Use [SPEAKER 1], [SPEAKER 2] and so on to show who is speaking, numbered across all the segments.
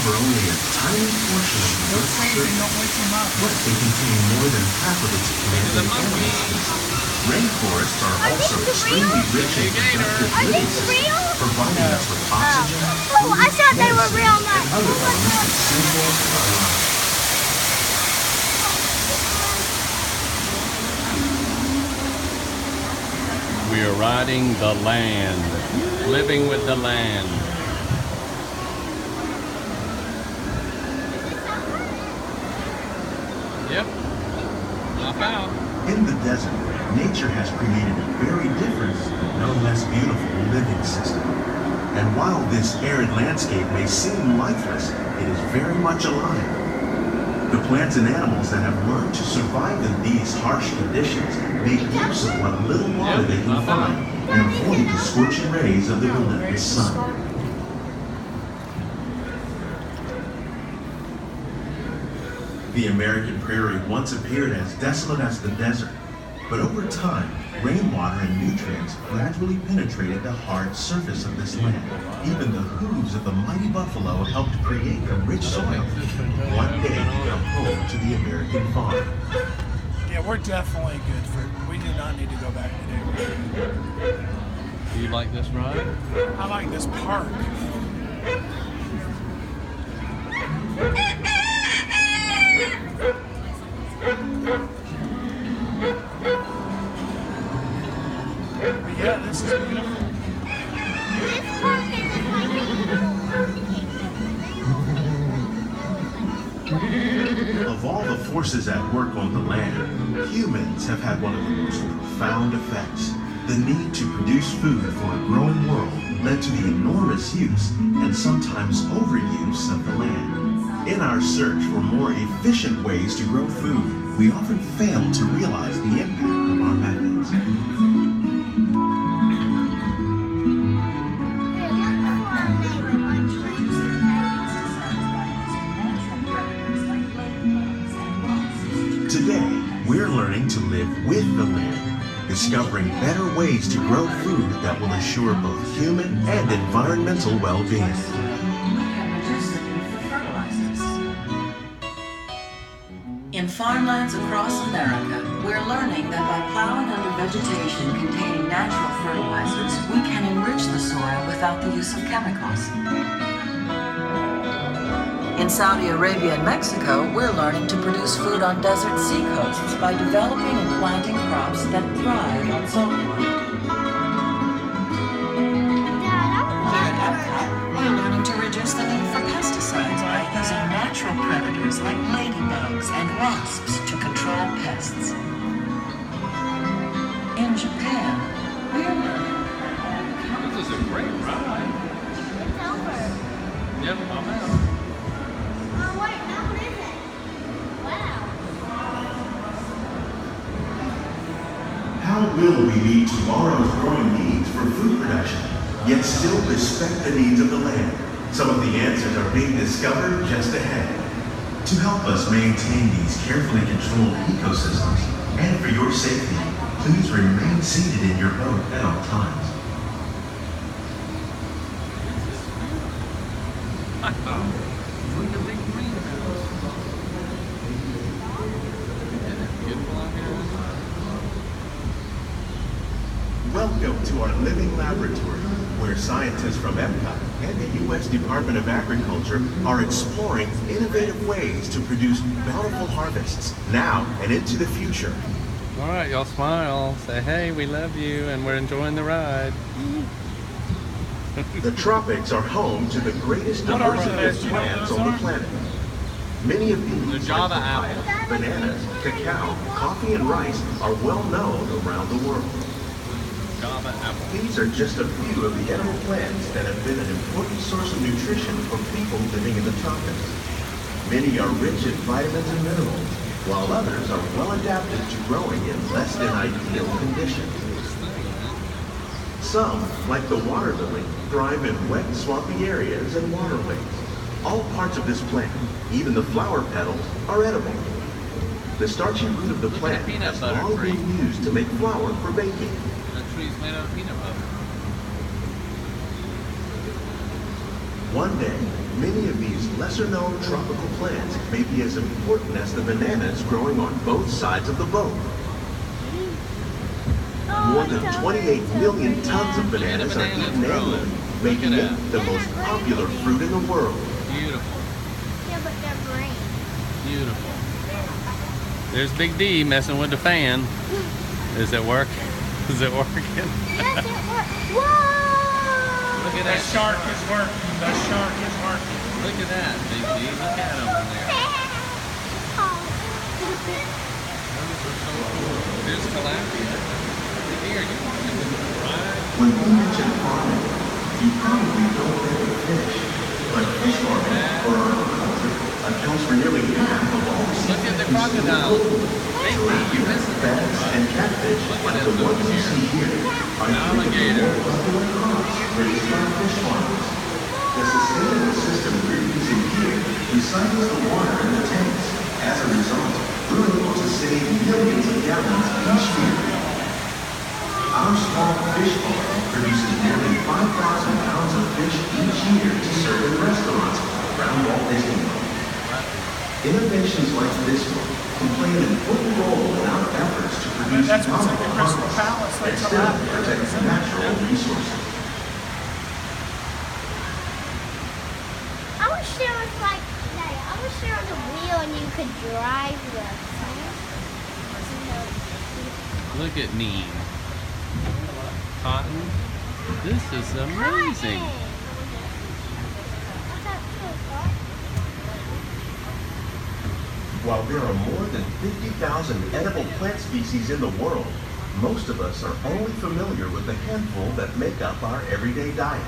[SPEAKER 1] cover only a tiny portion of the Earth's surface, but they contain more than half of its commanding animal species. Rainforests are also extremely rich in productive living systems, providing us with oxygen,
[SPEAKER 2] Oh, I thought they were real
[SPEAKER 1] and
[SPEAKER 2] nice.
[SPEAKER 1] other elements essential to our lives.
[SPEAKER 3] We are riding the land, living with the land. Yep, hop out.
[SPEAKER 1] In the desert, nature has created a very different, but no less beautiful living system. And while this arid landscape may seem lifeless, it is very much alive. The plants and animals that have learned to survive in these harsh conditions make use of what little water they can find and avoid the scorching rays of the relentless sun. The American prairie once appeared as desolate as the desert, but over time, rainwater and nutrients gradually penetrated the hard surface of this land. Even the hooves of the mighty buffalo helped create a rich soil. One day become home to the American farm.
[SPEAKER 4] Yeah, we're definitely good for. We do not need to go back today.
[SPEAKER 3] Do you like this ride?
[SPEAKER 4] I like this park. But yeah, this is beautiful.
[SPEAKER 2] This park isn't like
[SPEAKER 1] Of all the forces at work on the land, humans have had one of the most profound effects. The need to produce food for a growing world led to the enormous use and sometimes overuse of the land. In our search for more efficient ways to grow food, we often fail to realize the impact of our methods. Today, we're learning to live with the land, discovering better ways to grow food that will assure both human and environmental well-being.
[SPEAKER 5] In farmlands across America, we're learning that by plowing under vegetation containing natural fertilizers, we can enrich the soil without the use of chemicals. In Saudi Arabia and Mexico, we're learning to produce food on desert seacoasts by developing and planting crops that thrive on saltwater. Here at Epcot, we're learning to reduce the need for pesticides by using natural predators like ladybugs and wasps to control pests. In Japan, we're learning.
[SPEAKER 3] This is a great ride.
[SPEAKER 2] It's over.
[SPEAKER 3] Yep, I'm out.
[SPEAKER 2] Oh, wait, how is it? Wow.
[SPEAKER 1] How will we meet tomorrow's growing needs for food production, yet still respect the needs of the land? Some of the answers are being discovered just ahead. To help us maintain these carefully controlled ecosystems, and for your safety, please remain seated in your boat at all times.
[SPEAKER 3] Look at the big greenhouse. Isn't it beautiful out here?
[SPEAKER 1] Welcome to our living laboratory, where scientists from Epcot and the U.S. Department of Agriculture are exploring innovative ways to produce bountiful harvests now and into the future.
[SPEAKER 3] All right, y'all smile. Say, hey, we love you, and we're enjoying the ride.
[SPEAKER 1] The tropics are home to the greatest diversity of plants on the planet. Many of these,
[SPEAKER 3] The Java
[SPEAKER 1] like papaya, bananas, cacao, coffee, and rice, are well known around the world.
[SPEAKER 3] Java apple.
[SPEAKER 1] These are just a few of the edible plants that have been an important source of nutrition for people living in the tropics. Many are rich in vitamins and minerals, while others are well adapted to growing in less than ideal conditions. Some, like the water lily, thrive in wet, swampy areas and waterways. All parts of this plant, even the flower petals, are edible. The starchy root of the plant has long been used to make flour for baking.
[SPEAKER 3] That tree's made out of peanut butter.
[SPEAKER 1] One day, many of these lesser-known tropical plants may be as important as the bananas growing on both sides of the boat. More than 28 million tons of bananas are eaten annually, making it the most popular fruit in the world.
[SPEAKER 3] Beautiful.
[SPEAKER 2] Yeah, but they're green.
[SPEAKER 3] Beautiful. There's Big D messing with the fan. Is it work? Is it working?
[SPEAKER 2] Yes, it works. Whoa!
[SPEAKER 3] Look at
[SPEAKER 4] That
[SPEAKER 3] that
[SPEAKER 4] shark is working. That shark is working.
[SPEAKER 3] Look at that, Big D. Look at him in there. There's tilapia. Here, you want to ride?
[SPEAKER 1] When we mention farming, you probably don't think of fish, but fish farming or aquaculture accounts for nearly half of all the
[SPEAKER 3] Look at the crocodile. Big D, you missed it.
[SPEAKER 1] bass and catfish, like the ones you see here, are
[SPEAKER 3] Alligator.
[SPEAKER 1] popular crops raised by fish farmers. The sustainable system we're using here recycles the water in the tanks. As a result, we're able to save millions of gallons each year. Our small fish farm produces nearly 5,000 pounds of fish each year to serve in restaurants around Walt Disney World. Innovations like this one can play an important role in our efforts to produce
[SPEAKER 4] That's what's in the
[SPEAKER 1] novel
[SPEAKER 4] Crystal
[SPEAKER 1] products
[SPEAKER 4] Palace.
[SPEAKER 1] and
[SPEAKER 4] That's
[SPEAKER 1] still
[SPEAKER 4] tilapia.
[SPEAKER 1] protect natural resources.
[SPEAKER 2] I wish there was like, Daddy, I wish there was a wheel and you could drive this.
[SPEAKER 3] Look at Neem. Cotton. This is amazing.
[SPEAKER 1] While there are more than 50,000 edible plant species in the world, most of us are only familiar with the handful that make up our everyday diet.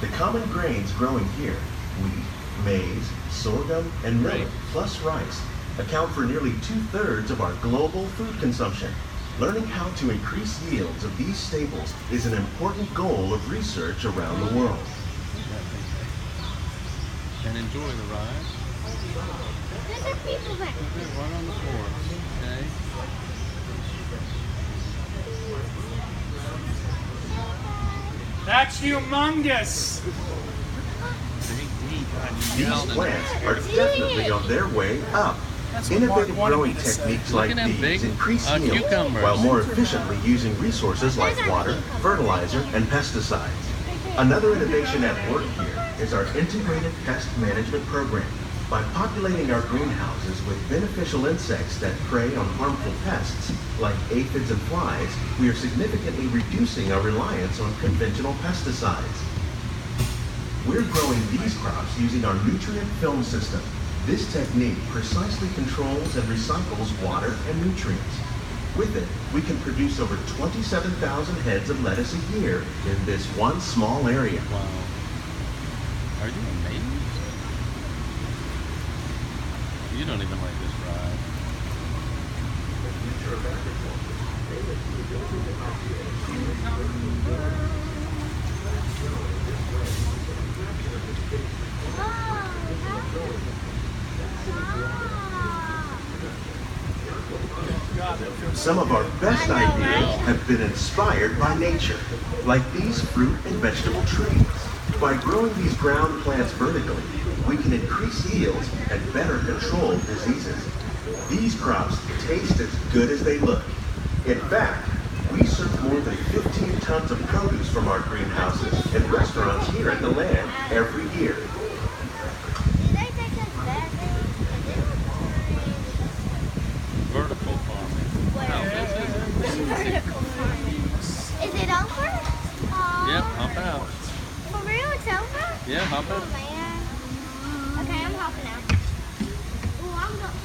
[SPEAKER 1] The common grains growing here, wheat, maize, sorghum, and millet, plus rice, account for nearly 2/3 of our global food consumption. Learning how to increase yields of these staples is an important goal of research around the world.
[SPEAKER 3] And enjoy the ride.
[SPEAKER 2] There's a people there.
[SPEAKER 3] They're right on the floor. Okay.
[SPEAKER 4] That's humongous.
[SPEAKER 3] Big D.
[SPEAKER 1] These plants are definitely on their way up.
[SPEAKER 4] That's what Mark
[SPEAKER 1] Innovative
[SPEAKER 4] wanted
[SPEAKER 1] growing
[SPEAKER 4] me to say.
[SPEAKER 1] techniques
[SPEAKER 3] Look
[SPEAKER 1] like
[SPEAKER 3] at them
[SPEAKER 1] these
[SPEAKER 3] big,
[SPEAKER 1] increase yield
[SPEAKER 3] cucumbers.
[SPEAKER 1] while more efficiently using resources like water, fertilizer, and pesticides. Another innovation at work here is our integrated pest management program. By populating our greenhouses with beneficial insects that prey on harmful pests, like aphids and flies, we are significantly reducing our reliance on conventional pesticides. We're growing these crops using our nutrient film system. This technique precisely controls and recycles water and nutrients. With it, we can produce over 27,000 heads of lettuce a year in this one small area.
[SPEAKER 3] Wow. Are you amazed? You don't even like this ride.
[SPEAKER 1] Some of our best ideas have been inspired by nature, like these fruit and vegetable trees. By growing these ground plants vertically, we can increase yields and better control diseases. These crops taste as good as they look. In fact, we serve more than 15 tons of produce from our greenhouses and restaurants here at the land every year.
[SPEAKER 3] Vertical farming. Wow, this is amazing.
[SPEAKER 2] Is it over?
[SPEAKER 3] Yep, hop out.
[SPEAKER 2] For real, it's over?
[SPEAKER 3] Yeah, hop
[SPEAKER 2] Oh
[SPEAKER 3] out.
[SPEAKER 2] man. Okay, I'm hopping out. Ooh, I'm gonna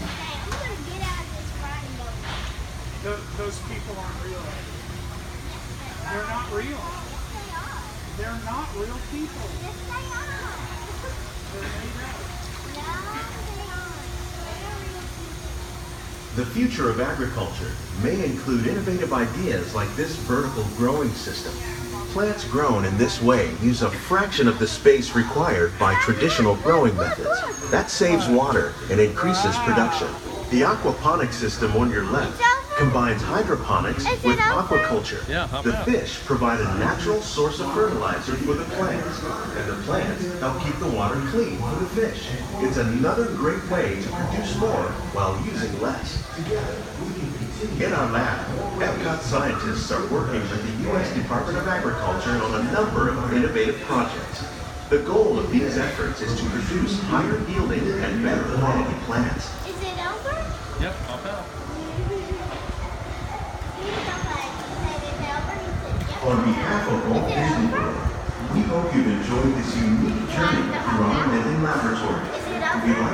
[SPEAKER 2] get out of this riding boat.
[SPEAKER 4] Those people aren't real. They're not real.
[SPEAKER 2] Yes, they are.
[SPEAKER 4] They're not real people.
[SPEAKER 2] Yes, they are.
[SPEAKER 4] They're made up.
[SPEAKER 2] No, they aren't. They're real people.
[SPEAKER 1] The future of agriculture may include innovative ideas like this vertical growing system. Plants grown in this way use a fraction of the space required by traditional growing methods. That saves water and increases production. The aquaponics system on your left combines hydroponics
[SPEAKER 2] Is it
[SPEAKER 1] with
[SPEAKER 2] over?
[SPEAKER 1] aquaculture.
[SPEAKER 3] Yeah, hop
[SPEAKER 1] The
[SPEAKER 3] out.
[SPEAKER 1] fish provide a natural source of fertilizer for the plants, and the plants help keep the water clean for the fish. It's another great way to produce more while using less. In our lab, Epcot scientists are working with the U.S. Department of Agriculture on a number of innovative projects. The goal of these efforts is to produce higher yielding and better quality plants.
[SPEAKER 2] Is it over?
[SPEAKER 3] Yep, hop out.
[SPEAKER 1] On behalf of Walt Disney World, we hope you've enjoyed this unique journey through our living laboratory.
[SPEAKER 2] Is it over?
[SPEAKER 1] We'd like